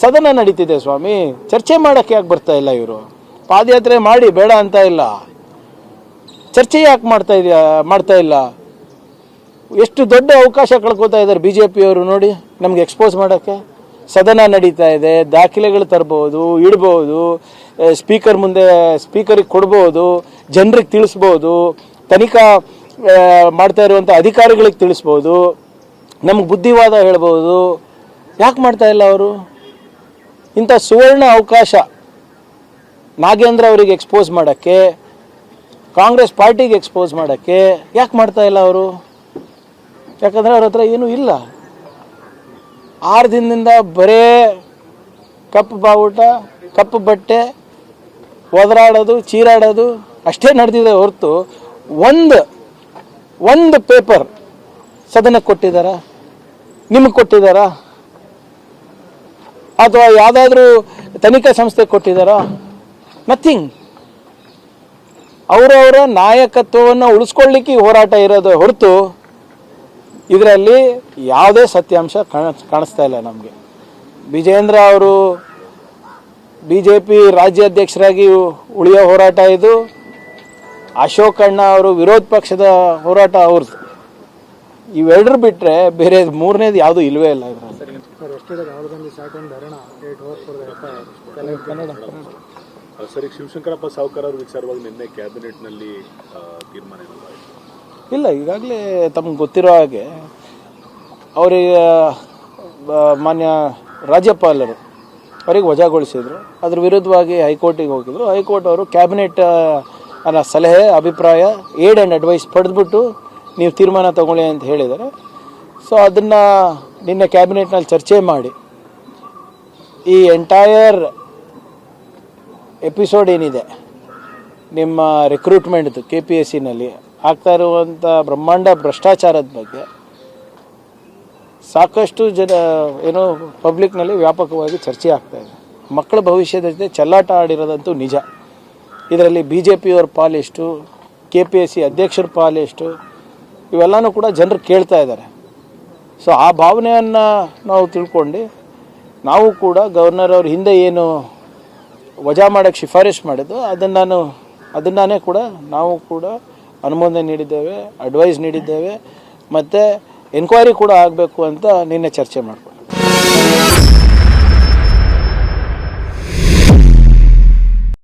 ಸದನ ನಡೀತಿದೆ ಸ್ವಾಮಿ, ಚರ್ಚೆ ಮಾಡಕ್ಕೆ ಯಾಕೆ ಬರ್ತಾ ಇಲ್ಲ ಇವರು? ಪಾದಯಾತ್ರೆ ಮಾಡಿ ಬೇಡ ಅಂತ ಇಲ್ಲ, ಚರ್ಚೆ ಯಾಕೆ ಮಾಡ್ತಾ ಇಲ್ಲ? ಎಷ್ಟು ದೊಡ್ಡ ಅವಕಾಶ ಕಳ್ಕೊತಾ ಇದ್ದಾರೆ ಬಿಜೆಪಿಯವರು ನೋಡಿ ನಮ್ಗೆ ಎಕ್ಸ್ಪೋಸ್ ಮಾಡೋಕ್ಕೆ. ಸದನ ನಡೀತಾ ಇದೆ, ದಾಖಲೆಗಳು ತರ್ಬೋದು, ಇಡ್ಬೋದು, ಸ್ಪೀಕರ್ ಮುಂದೆ ಸ್ಪೀಕರಿಗೆ ಕೊಡ್ಬೋದು, ಜನರಿಗೆ ತಿಳಿಸ್ಬೋದು, ತನಿಖಾ ಮಾಡ್ತಾ ಇರುವಂಥ ಅಧಿಕಾರಿಗಳಿಗೆ ತಿಳಿಸ್ಬೋದು, ನಮ್ಗೆ ಬುದ್ಧಿವಾದ ಹೇಳ್ಬೋದು. ಯಾಕೆ ಮಾಡ್ತಾ ಇಲ್ಲ ಅವರು? ಇಂಥ ಸುವರ್ಣ ಅವಕಾಶ ನಾಗೇಂದ್ರ ಅವರಿಗೆ ಎಕ್ಸ್ಪೋಸ್ ಮಾಡೋಕ್ಕೆ, ಕಾಂಗ್ರೆಸ್ ಪಾರ್ಟಿಗೆ ಎಕ್ಸ್ಪೋಸ್ ಮಾಡೋಕ್ಕೆ ಯಾಕೆ ಮಾಡ್ತಾ ಇಲ್ಲ ಅವರು? ಯಾಕಂದರೆ ಅವ್ರ ಹತ್ರ ಏನೂ ಇಲ್ಲ. 6 ದಿನದಿಂದ ಬರೇ ಕಪ್ಪು ಬಾವುಟ, ಕಪ್ಪು ಬಟ್ಟೆ, ಒದರಾಡೋದು, ಚೀರಾಡೋದು ಅಷ್ಟೇ ನಡೆದಿದೆ ಹೊರತು ಒಂದು ಪೇಪರ್ ಸದನಕ್ಕೆ ಕೊಟ್ಟಿದ್ದಾರಾ? ನಿಮಗೆ ಕೊಟ್ಟಿದ್ದಾರಾ? ಅಥವಾ ಯಾವುದಾದ್ರೂ ತನಿಖಾ ಸಂಸ್ಥೆ ಕೊಟ್ಟಿದ್ದಾರಾ? ನಥಿಂಗ್. ಅವರವರ ನಾಯಕತ್ವವನ್ನು ಉಳಿಸ್ಕೊಳ್ಳಿಕ್ಕೆ ಹೋರಾಟ ಇರೋದು ಹೊರತು ಇದರಲ್ಲಿ ಯಾವುದೇ ಸತ್ಯಾಂಶ ಕಾಣಿಸ್ತಾ ಇಲ್ಲ ನಮಗೆ. ವಿಜೇಂದ್ರ ಅವರು BJP ರಾಜ್ಯಾಧ್ಯಕ್ಷರಾಗಿ ಉಳಿಯೋ ಹೋರಾಟ ಇದು. ಅಶೋಕ್ ಅಣ್ಣ ಅವರು ವಿರೋಧ ಪಕ್ಷದ ಹೋರಾಟ ಅವ್ರದ್ದು. ಇವೆರಡರ ಬಿಟ್ಟರೆ ಬೇರೆ ಮೂರನೇದು ಯಾವುದೂ ಇಲ್ಲವೇ ಇಲ್ಲ ಇದರಲ್ಲಿ. ಸರಿ, ಶಿವಶಂಕರಪ್ಪ ಸಾವ್ಕಾರ ಅವರ ವಿಚಾರವಾಗಿ ನಿನ್ನೆ ಕ್ಯಾಬಿನೆಟ್ನಲ್ಲಿ ತೀರ್ಮಾನ ಇಲ್ಲ. ಈಗಾಗಲೇ ತಮ್ಗೆ ಗೊತ್ತಿರೋ ಹಾಗೆ ಅವರಿಗೆ ಮಾನ್ಯ ರಾಜ್ಯಪಾಲರು ಅವರಿಗೆ ವಜಾಗೊಳಿಸಿದರು. ಅದ್ರ ವಿರುದ್ಧವಾಗಿ ಹೈಕೋರ್ಟಿಗೆ ಹೋಗಿದ್ರು. ಹೈಕೋರ್ಟ್ ಅವರು ಕ್ಯಾಬಿನೆಟ್ ಅನ್ನೋ ಸಲಹೆ, ಅಭಿಪ್ರಾಯ, ಏಡ್ ಆ್ಯಂಡ್ ಅಡ್ವೈಸ್ ಪಡೆದ್ಬಿಟ್ಟು ನೀವು ತೀರ್ಮಾನ ತಗೊಳ್ಳಿ ಅಂತ ಹೇಳಿದ್ದಾರೆ. ಸೊ ಅದನ್ನು ನಿನ್ನೆ ಕ್ಯಾಬಿನೆಟ್ನಲ್ಲಿ ಚರ್ಚೆ ಮಾಡಿ ಈ ಎಂಟೈರ್ ಎಪಿಸೋಡ್ ಏನಿದೆ ನಿಮ್ಮ ರಿಕ್ರೂಟ್ಮೆಂಟ್ದು KPSCನಲ್ಲಿ ಆಗ್ತಾ ಇರುವಂಥ ಬ್ರಹ್ಮಾಂಡ ಭ್ರಷ್ಟಾಚಾರದ ಬಗ್ಗೆ ಸಾಕಷ್ಟು ಏನೋ ಪಬ್ಲಿಕ್ನಲ್ಲಿ ವ್ಯಾಪಕವಾಗಿ ಚರ್ಚೆ ಆಗ್ತಾ ಇದೆ. ಮಕ್ಕಳ ಭವಿಷ್ಯದ ಜೊತೆ ಚೆಲ್ಲಾಟ ಆಡಿರೋದಂತೂ ನಿಜ. ಇದರಲ್ಲಿ BJPಯವ್ರ ಪಾಲೆಷ್ಟು, KPSC ಅಧ್ಯಕ್ಷರ ಪಾಲೆಷ್ಟು, ಇವೆಲ್ಲನೂ ಕೂಡ ಜನರು ಕೇಳ್ತಾ ಇದ್ದಾರೆ. ಸೊ ಆ ಭಾವನೆಯನ್ನು ನಾವು ತಿಳ್ಕೊಂಡು ನಾವು ಕೂಡ ಗವರ್ನರ್ ಅವ್ರ ಹಿಂದೆ ಏನು ವಜಾ ಮಾಡೋಕ್ಕೆ ಶಿಫಾರಸು ಮಾಡಿದ್ದು ಅದನ್ನೇ ಕೂಡ ನಾವು ಕೂಡ ಅನುಮೋದನೆ ನೀಡಿದ್ದೇವೆ, ಅಡ್ವೈಸ್ ನೀಡಿದ್ದೇವೆ, ಮತ್ತು ಎನ್ಕ್ವೈರಿ ಕೂಡ ಆಗಬೇಕು ಅಂತ ನಿನ್ನೆ ಚರ್ಚೆ ಮಾಡ್ಕೊಂಡು